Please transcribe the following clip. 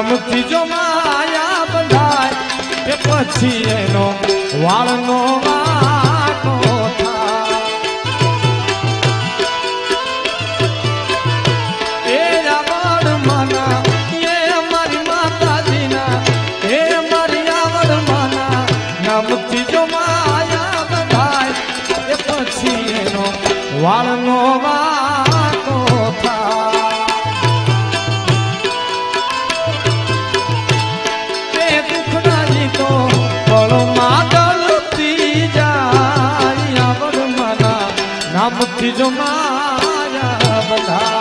નામથી જો માયા બંધાય એ પછી એનો વાળનો વાંકો થાય. એ આવડ માના એ અમારી માતાજીના એ અમારી આવડ માના નામથી જો માયા બંધાય એ પછી એનો વાળનો વાંકો થાય. એ દુઃખના ગીતો પળમાં ગળતી જાય આવડ માના નામથી જો માયા બંધાય.